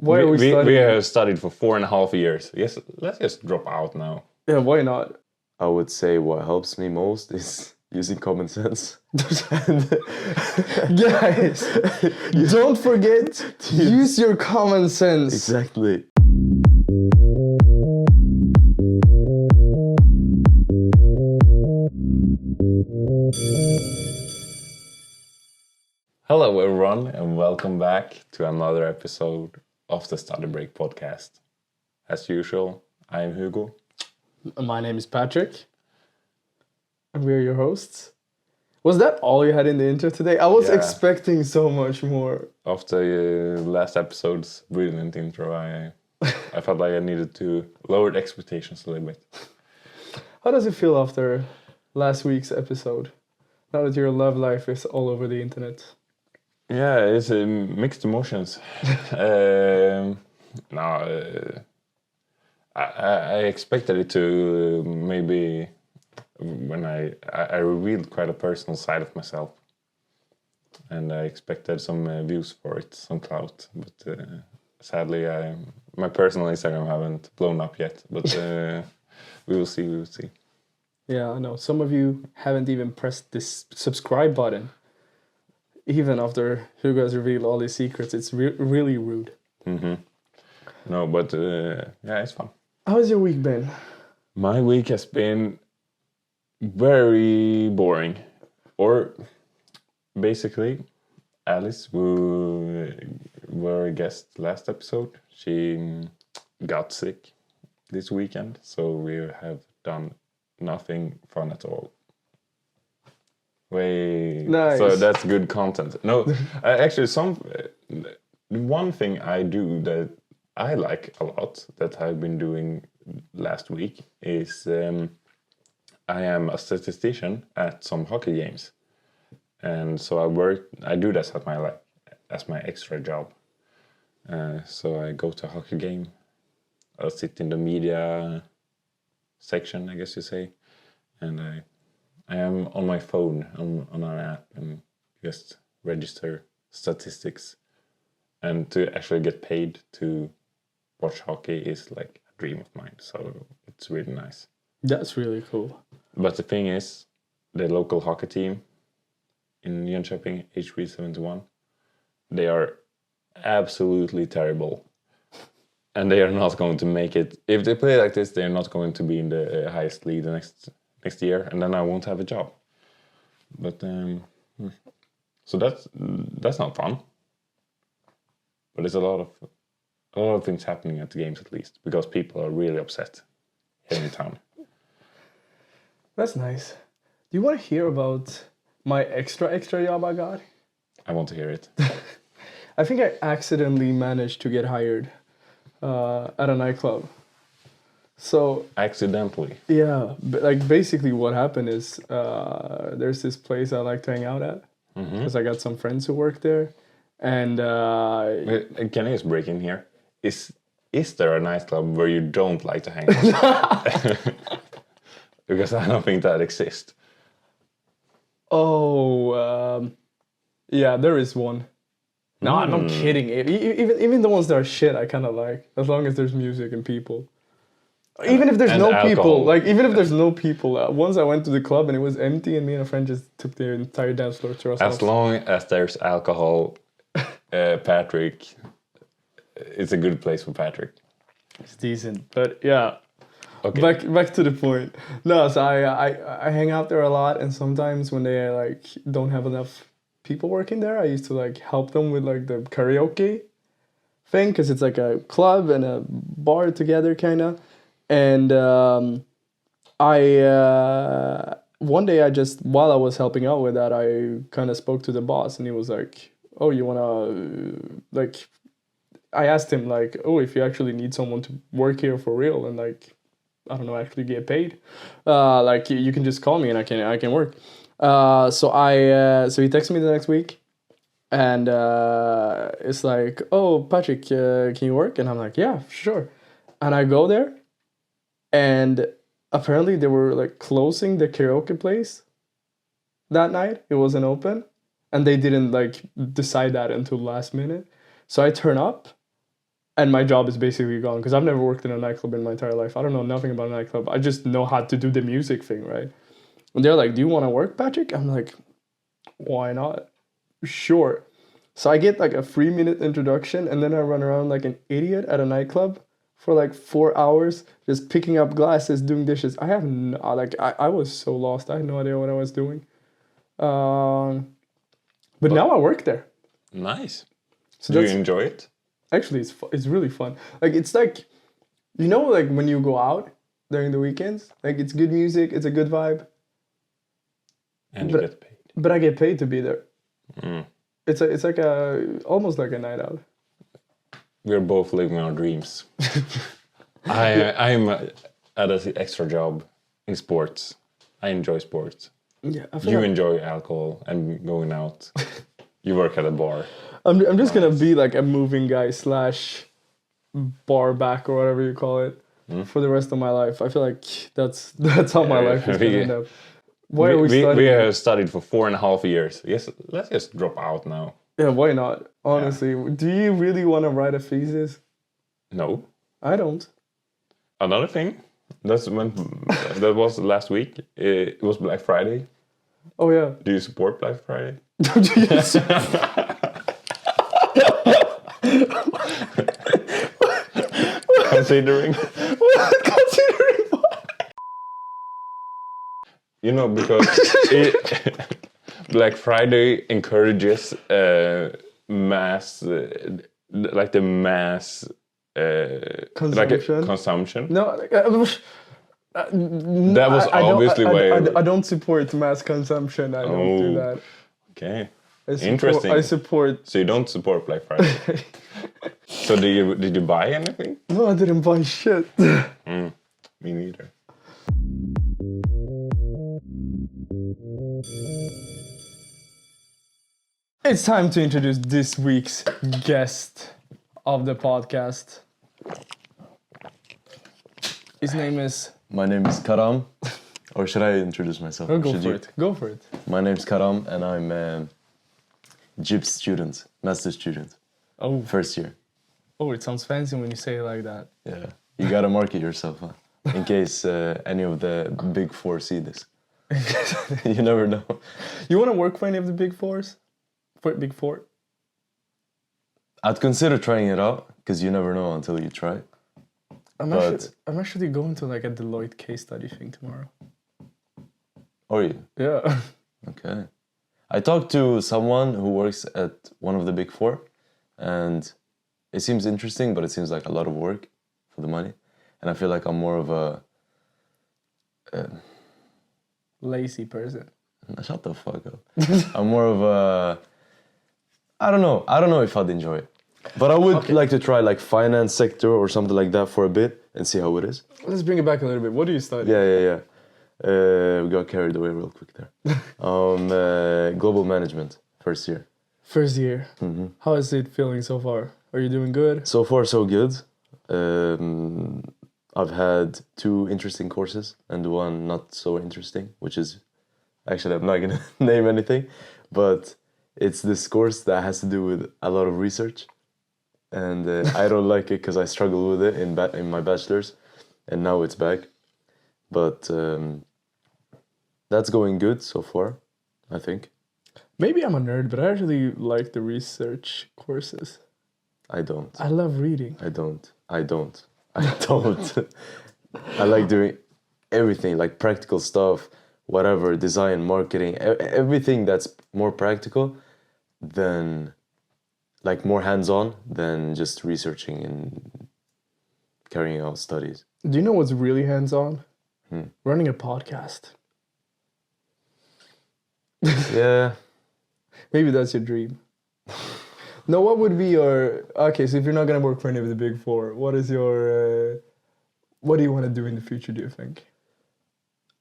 Why are we studying? We have studied for 4.5 years. Yes, let's just drop out now. Yeah, why not? I would say what helps me most is using common sense. Guys, don't forget to use your common sense. Exactly. Hello, everyone, and welcome back to another episode of the Study Break podcast. As usual, I am Hugo. My name is Patrick, and we're your hosts. Was that all you had in the intro today? I was expecting so much more. After last episode's brilliant intro, I felt like I needed to lower the expectations a little bit. How does it feel after last week's episode? Now that your love life is all over the internet. Yeah, it's mixed emotions. I expected it to maybe when I revealed quite a personal side of myself, and I expected some views for it, some clout. But sadly, my personal Instagram haven't blown up yet. But we will see. We will see. Yeah, I know. Some of you haven't even pressed this subscribe button. Even after Hugo has revealed all his secrets, it's really rude. Mm-hmm. No, but yeah, it's fun. How's your week been? My week has been very boring. Or basically, Alice, who were a guest last episode, she got sick this weekend, so we have done nothing fun at all. Nice. So that's good content. No, actually, one thing I do that I like a lot that I've been doing last week is I am a statistician at some hockey games, and so I do this as my extra job. So I go to a hockey game. I'll sit in the media section, I guess you say, and I am on my phone on an app and just register statistics. And to actually get paid to watch hockey is like a dream of mine. So it's really nice. That's really cool. But the thing is, the local hockey team in Jönköping, H371, they are absolutely terrible. And they are not going to make it. If they play like this, they're not going to be in the highest league the next year, and then I won't have a job. But so that's not fun. But there's a lot of things happening at the games, at least, because people are really upset here in town. That's nice. Do you want to hear about my extra job I got? I want to hear it. I think I accidentally managed to get hired at a nightclub. So accidentally. Yeah, but like basically what happened is there's this place I like to hang out at because I got some friends who work there, and can I just break in here? Is there a nightclub where you don't like to hang out? Because I don't think that exists. Oh, yeah, there is one. No, I'm not kidding. Even the ones that are shit, I kind of like, as long as there's music and people. Even if there's no people, once I went to the club and it was empty and me and a friend just took the entire dance floor to ourselves. As long as there's alcohol, Patrick, it's a good place for Patrick. It's decent, but yeah. Okay. Back to the point. No, so I hang out there a lot, and sometimes when they like don't have enough people working there, I used to like help them with like the karaoke thing, because it's like a club and a bar together kind of. And one day while I was helping out with that, I kind of spoke to the boss, and he was like, oh, you want to, like, I asked him like, oh, if you actually need someone to work here for real and like, I don't know, actually get paid, like you can just call me and I can work. So he texted me the next week, and it's like, oh, Patrick, can you work? And I'm like, yeah, sure. And I go there. And apparently they were like closing the karaoke place that night. It wasn't open, and they didn't like decide that until last minute. So I turn up, and my job is basically gone because I've never worked in a nightclub in my entire life. I don't know nothing about a nightclub. I just know how to do the music thing, right? And they're like, "Do you want to work, Patrick?" I'm like, "Why not? Sure." So I get like a 3-minute introduction, and then I run around like an idiot at a nightclub for like 4 hours, just picking up glasses, doing dishes. I have no, like I was so lost. I had no idea what I was doing. But now I work there. Nice. So Do you that's enjoy it? actually it's really fun. Like it's like, like when you go out during the weekends, like it's good music, it's a good vibe. And you But- get paid. But I get paid to be there. Mm. It's like almost like a night out. We're both living our dreams. I'm at an extra job in sports. I enjoy sports. Yeah, I feel You like enjoy alcohol and going out. You work at a bar. I'm just gonna be like a moving guy / bar back or whatever you call it for the rest of my life. I feel like that's how my life is gonna end up. Why are we studying? We have studied for 4.5 years. Yes, let's just drop out now. Yeah, why not? Honestly, do you really want to write a thesis? No. I don't. Another thing, that was last week. It was Black Friday. Oh yeah. Do you support Black Friday? Considering. Considering what? Because Black Friday encourages mass, like the mass Consumption? consumption. No, That was obviously why. I don't support mass consumption. I don't do Oh. that. Okay. I Interesting. support. So you don't support Black Friday. So did you buy anything? No, I didn't buy shit. Me neither. It's time to introduce this week's guest of the podcast. His name is. My name is Karam. Or should I introduce myself? Oh, go Should for you? it. Go for it. My name's Karam and I'm a GIPS student, master's student, Oh, first year. oh, it sounds fancy when you say it like that. Yeah, you gotta market yourself, huh? In case any of the big four see this. You never know. You want to work for any of the big fours? For big four? I'd consider trying it out because you never know until you try. I'm actually going to like a Deloitte case study thing tomorrow. Or you? Yeah. Okay. I talked to someone who works at one of the big four, and it seems interesting, but it seems like a lot of work for the money. And I feel like I'm more of a Lazy person. shut the fuck up. I'm more of a I don't know if I'd enjoy it. But I would like to try like finance sector or something like that for a bit and see how it is. Let's bring it back a little bit. What do you study? Yeah. We got carried away real quick there. Global management, first year. First year. Mm-hmm. How is it feeling so far? Are you doing good? So far, so good. I've had 2 interesting courses and 1 not so interesting, which is actually I'm not gonna name anything, but it's this course that has to do with a lot of research, and I don't like it because I struggle with it in my bachelor's, and now it's back, but that's going good so far, I think. Maybe I'm a nerd, but I actually like the research courses. I don't. I love reading. I don't. I like doing everything, like practical stuff, whatever, design, marketing, everything that's more practical than, like more hands-on than just researching and carrying out studies. Do you know what's really hands-on? Running a podcast. Yeah. Maybe that's your dream. No, what would be your... Okay, so if you're not going to work for any of the big four, what is your... what do you want to do in the future, do you think?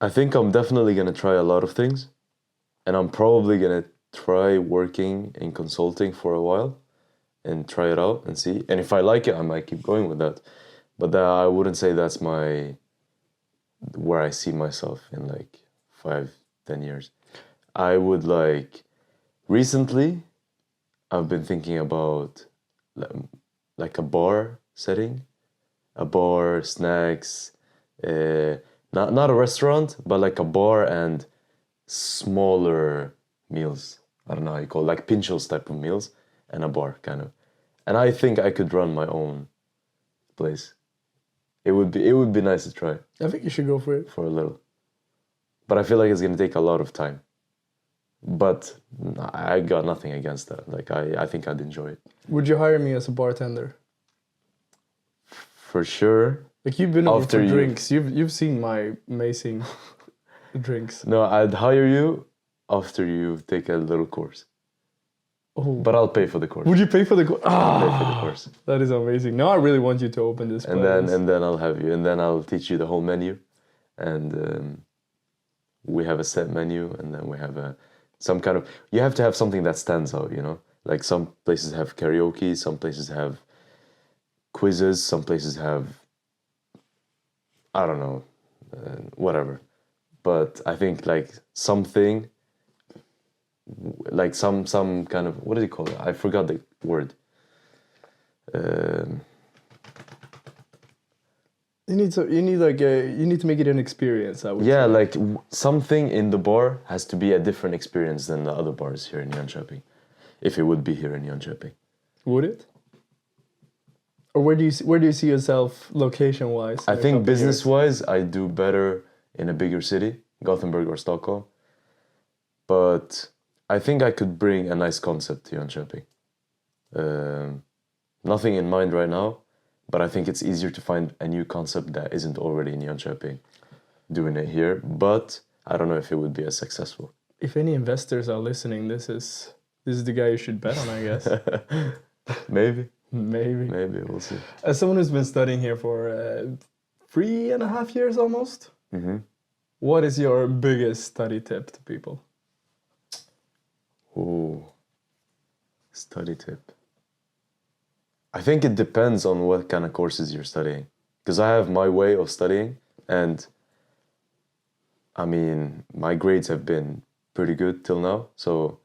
I think I'm definitely going to try a lot of things. And I'm probably going to try working in consulting for a while and try it out and see. And if I like it, I might keep going with that. But I wouldn't say that's where I see myself in like 5-10 years. I would like... Recently, I've been thinking about like a bar setting, a bar, snacks, not a restaurant, but like a bar and smaller meals. I don't know how you call it, like pinchos type of meals and a bar kind of. And I think I could run my own place. It would be nice to try I think you should go for it. for a little. But I feel like it's gonna take a lot of time. But I got nothing against that. Like I think I'd enjoy it. Would you hire me as a bartender? For sure. Like you've been over After for you- drinks. You've seen my amazing drinks. No, I'd hire you after you take a little course. Oh, But I'll pay for the course. would you pay for the I'll pay for the Ah, course. that is amazing. Now I really want you to open this. And then I'll have you, and then I'll teach you the whole menu, and we have a set menu, and then we have some kind of. You have to have something that stands out, you know. Like some places have karaoke, some places have quizzes, some places have. I don't know, whatever, but I think like something. Like some kind of, what do you call it? I forgot the word. you need to make it an experience. I would Yeah, say. like something in the bar has to be a different experience than the other bars here in Jönköping, if it would be here in Jönköping. Would it? Or where do you see yourself location wise? I think business wise, I do better in a bigger city, Gothenburg or Stockholm. But I think I could bring a nice concept to Jönköping. Nothing in mind right now, but I think it's easier to find a new concept that isn't already in Jönköping doing it here. But I don't know if it would be as successful. If any investors are listening, this is the guy you should bet on, I guess. Maybe, Maybe. we'll see. As someone who's been studying here for 3.5 years almost, Mm-hmm. what is your biggest study tip to people? Ooh, study tip. I think it depends on what kind of courses you're studying. Because I have my way of studying, and I mean, my grades have been pretty good till now, so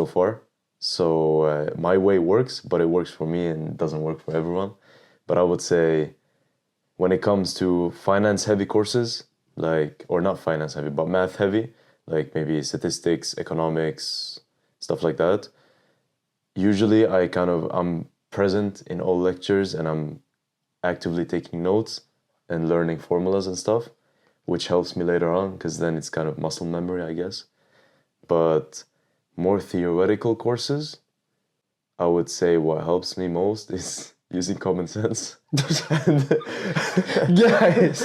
far. So my way works, but it works for me and doesn't work for everyone. But I would say when it comes to finance heavy courses, like, or not finance heavy, but math heavy, like maybe statistics, economics, stuff like that. Usually I'm present in all lectures and I'm actively taking notes and learning formulas and stuff, which helps me later on because then it's kind of muscle memory, I guess. But more theoretical courses, I would say what helps me most is using common sense. Guys,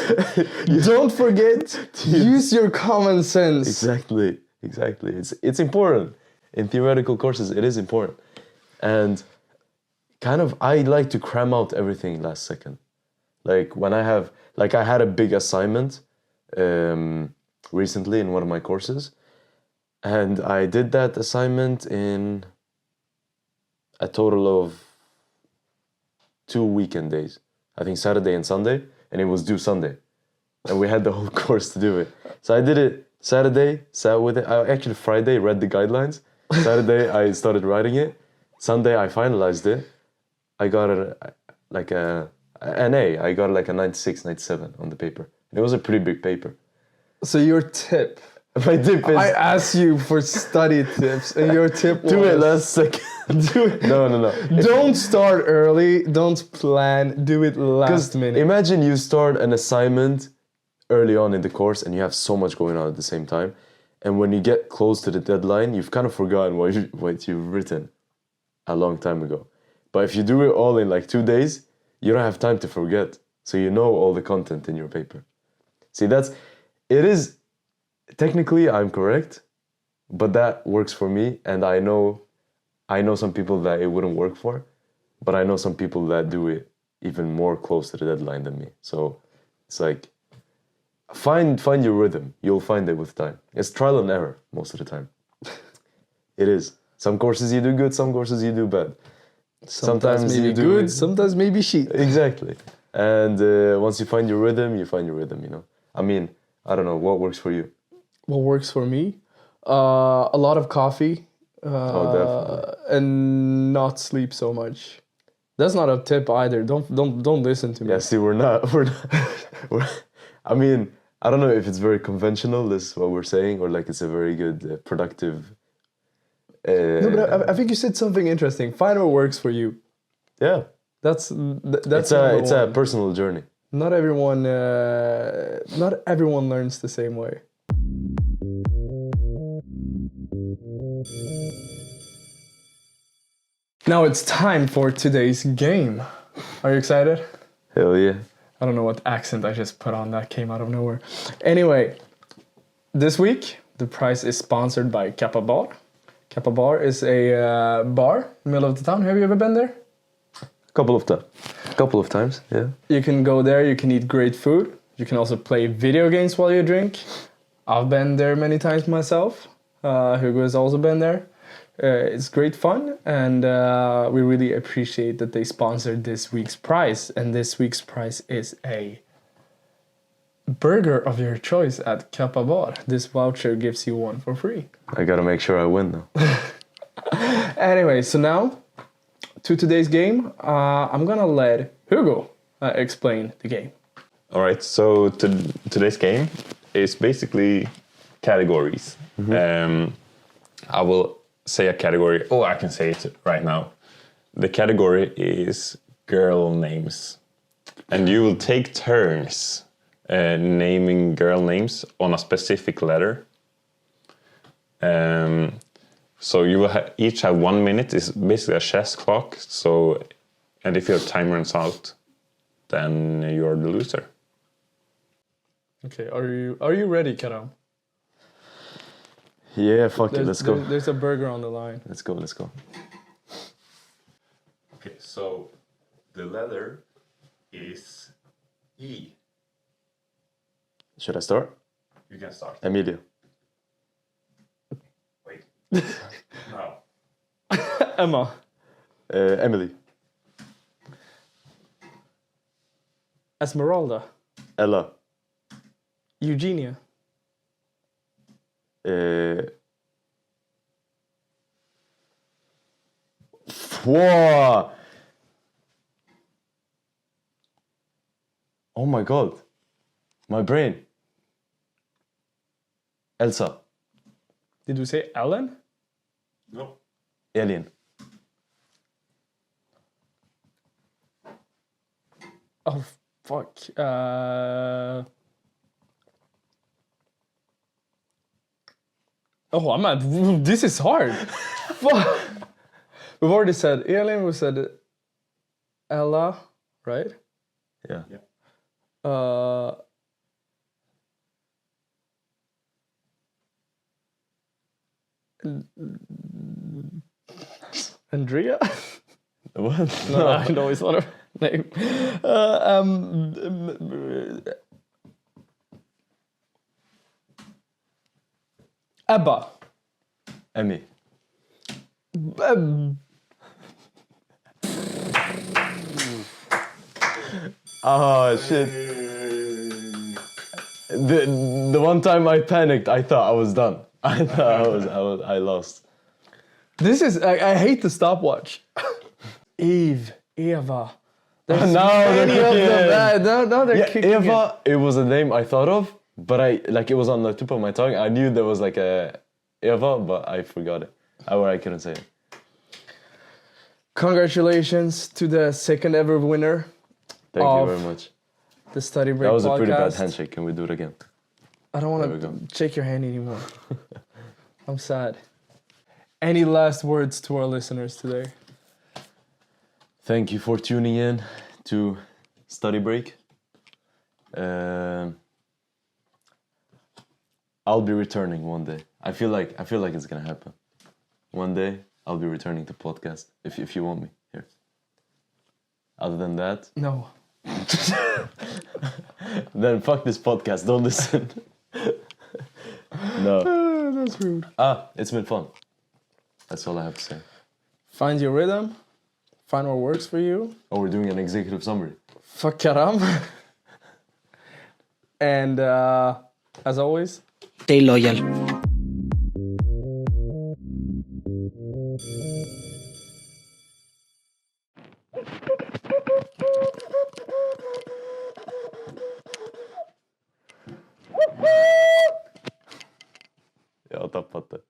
don't forget to use your common sense. Exactly. It's important. In theoretical courses, it is important. And kind of, I like to cram out everything last second. Like when I had a big assignment recently in one of my courses. And I did that assignment in a total of 2 weekend days. I think Saturday and Sunday, and it was due Sunday. And we had the whole course to do it. So I did it Saturday, sat with it. I actually Friday read the guidelines. Saturday I started writing it. Sunday I finalized it. I got an A. I got like a 96, 97 on the paper. It was a pretty big paper. So your tip. My tip is I asked you for study tips, and your tip was do it last second. do it. No. Don't start early. Don't plan. Do it last minute. Imagine you start an assignment early on in the course and you have so much going on at the same time. And when you get close to the deadline, you've kind of forgotten what you've written a long time ago. But if you do it all in like 2 days, you don't have time to forget. So you know all the content in your paper. See, technically I'm correct, but that works for me. And I know some people that it wouldn't work for, but I know some people that do it even more close to the deadline than me. So it's like, find your rhythm. You'll find it with time. It's trial and error most of the time. It is. Some courses you do good, some courses you do bad. Sometimes maybe you do good, it- sometimes maybe shit. Exactly. And once you find your rhythm, you know. I mean, I don't know, what works for you? What works for me? A lot of coffee. Definitely. And not sleep so much. That's not a tip either. Don't listen to me. Yeah, see, we're not. I mean, I don't know if it's very conventional, this what we're saying, or like it's a very good, productive. No, but I think you said something interesting. Find what works for you. Yeah, That's it's a personal journey. Not everyone learns the same way. Now it's time for today's game. Are you excited? Hell yeah. I don't know what accent I just put on, that came out of nowhere. Anyway, this week the prize is sponsored by Kappa Bar. Kappa Bar is a bar in the middle of the town. Have you ever been there? Couple of times, yeah. You can go there, you can eat great food. You can also play video games while you drink. I've been there many times myself. Hugo has also been there. It's great fun, and we really appreciate that they sponsored this week's prize. And this week's prize is a burger of your choice at Kappa Bar. This voucher gives you one for free. I gotta make sure I win though. Anyway, so now to today's game. I'm gonna let Hugo explain the game. All right, so today's game is basically categories. I will say a category. Oh, I can say it right now. The category is girl names. And you will take turns naming girl names on a specific letter. So you will each have 1 minute. It's basically a chess clock. So, and if your time runs out, then you're the loser. Okay, are you ready, Karam? Yeah, fuck it, let's go. There's a burger on the line. Let's go. Okay, so the letter is E. Should I start? You can start. Emilio. Wait. No. Emma. Emily. Esmeralda. Ella. Eugenia. Whoa! Oh my god. My brain. Elsa. Did we say Ellen? No. Alien. Oh, fuck. Oh, I'm at. This is hard. Fuck. We've already said Elin, we said Ella, right? Yeah. Andrea? What? No, I know it's not a name. Ebba. Emmy. Oh shit. The one time I panicked, I thought I was done. I thought I lost. This is, I hate the stopwatch. Eve, Eva. There's No, many of them. No, they're kicking Eva, it was a name I thought of, but it was on the tip of my tongue. I knew there was like a Eva, but I forgot it. I couldn't say it. Congratulations to the second ever winner. Thank you very much. The Study Break That was podcast. a pretty bad handshake. Can we do it again? I don't want to shake your hand anymore. I'm sad. Any last words to our listeners today? Thank you for tuning in to Study Break. I'll be returning one day. I feel like it's gonna happen. One day I'll be returning to podcast if you want me here. Other than that, No. then fuck this podcast. Don't listen. No. That's rude. It's been fun. That's all I have to say. Find your rhythm. Find what works for you. Oh, we're doing an executive summary. Fuck Karam. And as always, stay loyal. Jag har tappat det.